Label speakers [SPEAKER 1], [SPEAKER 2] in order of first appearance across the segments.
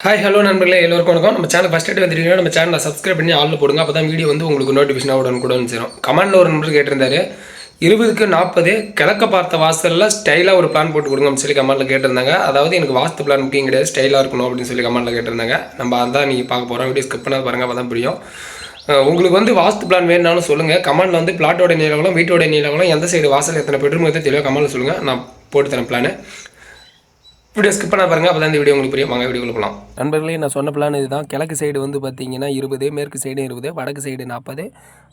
[SPEAKER 1] Hi hello நண்பர்களே எல்லோருக்கும் வணக்கம். நம்ம சேனல் ஃபஸ்ட் டைம் வந்துட்டீங்கன்னா நம்ம சேனலை சப்ஸ்கிரைப் பண்ணி ஆளில் போடுங்க. அப்போ தான் வீடியோ வந்து உங்களுக்கு நோட்டிஃபிகேஷன் கூட சேரும். கமெண்டில் ஒரு நம்பர் கேட்டிருந்தாரு, 20க்கு 40 கிழக்க பார்த்த வாசலில் ஸ்டைலாக ஒரு பிளான் போட்டு கொடுங்க அப்படின்னு சொல்லி கமெண்டில் கேட்டிருந்தாங்க. அதாவது எனக்கு வாஸ்து பிளான் முக்கியம் கிடையாது, ஸ்டைலாக இருக்கணும் அப்படின்னு சொல்லி கமெண்டில் கேட்டிருந்தாங்க. நம்ம அதான் நீங்கள் பார்க்க போகிறோம். வீடியோ ஸ்கிப் பண்ணால் பாருங்கள், அப்போ தான் புரியும். உங்களுக்கு வந்து வாஸ்து பிளான் வேணுனாலும் சொல்லுங்கள். கமெண்டில் வந்து பிளாட்டோட நீளங்களும் வீட்டோட நீளங்களும் எந்த சைடு வாசல் எத்தனை பெட்ரூம் எதாவது தெளிவாக கமெண்டில் சொல்லுங்கள். நான் போட்டு தரேன் பிளான். வீடியோ ஸ்கிப் பண்ண பாருங்கள், அப்போ தான் இந்த வீடியோ உங்களுக்கு புரியும். வாங்க வீடியோக்குள்ள போகலாம். நண்பர்களே, நான் சொன்ன பிளான் இதுதான். கிழக்கு சைடு வந்து பார்த்தீங்கன்னா 20, மேற்கு சைடு 20, வடக்கு சைடு 40,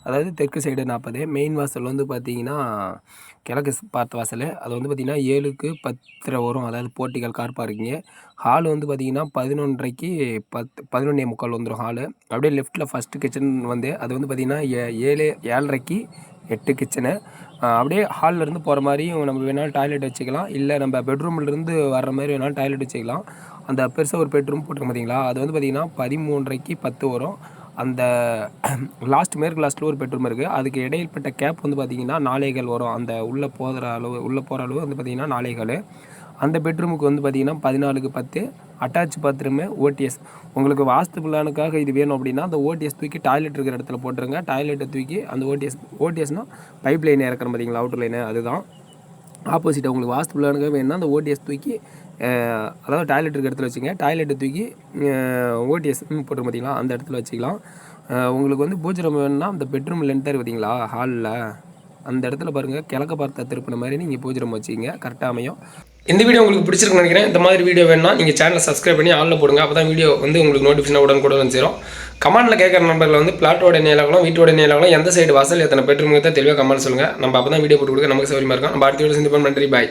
[SPEAKER 1] அதாவது தெற்கு சைடு 40. மெயின் வாசல் வந்து பார்த்தீங்கன்னா கிழக்கு பார்த்த வாசல். அது வந்து பார்த்திங்கன்னா 7க்கு 10 வரும், அதாவது போர்ட்டிகல் கார் பார்க்கிங்கு. ஹால் வந்து பார்த்திங்கன்னா 11:30க்கு 11:45 வந்துடும் ஹாலு. அப்படியே லெஃப்ட்டில் ஃபஸ்ட்டு கிச்சன் வந்து அது வந்து பார்த்திங்கன்னா 7:30க்கு 8 கிச்சனு. அப்படியே ஹால்லேருந்து போகிற மாதிரியும் நம்ம வேணாலும் டாய்லெட் வச்சுக்கலாம், இல்லை நம்ம பெட்ரூம்லேருந்து வர்ற மாதிரி வேணாலும் டாய்லெட் வச்சுக்கலாம். அந்த பெருசாக ஒரு பெட்ரூம் போட்டிருக்கோம் பார்த்தீங்களா, அது வந்து பார்த்திங்கன்னா 13:30க்கு 10 வரும். அந்த மேற்கு லாஸ்ட்டில் ஒரு பெட்ரூம் இருக்குது. அதுக்கு இடையில்பட்ட கேப் வந்து பார்த்திங்கன்னா 4 வரும். அந்த உள்ளே போகிற அளவு வந்து பார்த்திங்கன்னா 4. அந்த பெட்ரூமுக்கு வந்து பார்த்திங்கன்னா 14க்கு 10 அட்டாச் பாத்ரூமு, ஓடிஎஸ். உங்களுக்கு வாஸ்து பிளானுக்காக இது வேணும் அப்படின்னா அந்த ஓடிஎஸ் தூக்கி டாய்லெட் இருக்கிற இடத்துல போட்டுருங்க. டாய்லெட்டை தூக்கி அந்த ஓடிஎஸ்னால் பைப் லைன் இறக்குற பார்த்தீங்களா, அவுட்டர் லைனு, அதுதான். ஆப்போசிட்டாக உங்களுக்கு வாஸ்து பிளானுக்காக வேணும்னா அந்த ஓடிஎஸ் தூக்கி, அதாவது டாய்லெட் இருக்கிற இடத்துல வச்சுங்க. டாய்லெட்டை தூக்கி ஓடிஎஸ் போட்டுருங்க பார்த்தீங்களா, அந்த இடத்துல வச்சுக்கலாம். உங்களுக்கு வந்து பூஜை ரூம் வேணும்னா அந்த பெட்ரூம் லென்த்தாக இருக்குது பார்த்தீங்களா ஹாலில், அந்த இடத்துல பாருங்கள், கிழக்க பார்த்த திருப்பின மாதிரி நீங்கள் பூஜை ரூம் வச்சுக்கிங்க, கரெக்டாக அமையும். இந்த வீடியோ உங்களுக்கு பிடிச்சிருக்குன்னு நினைக்கிறேன். இந்த மாதிரி வீடியோ வேணும்னா நீங்கள் சேனலை சப்ஸ்கிரைப் பண்ணி ஆளில் போடுங்க. அப்போ தான் வீடியோ வந்து உங்களுக்கு நோட்டிஃபிகேஷன் உடனுக்குடன் சேரும். கமெண்டில் கேட்குற நம்பர்கள் வந்து பிளாட்டோட நீளங்களும் வீட்டோட நீளங்களும் எந்த சைடு வாசல் எத்தனை பெட்ரூம் தெளிவாக கமெண்ட் சொல்லுங்கள். நம்ம அப்போ தான் வீடியோ போட்டு கொடுக்க நமக்கு சௌரியமாக இருக்கும். நம்ம அடுத்த வீடியோ சந்திப்போம். நன்றி, பாய்.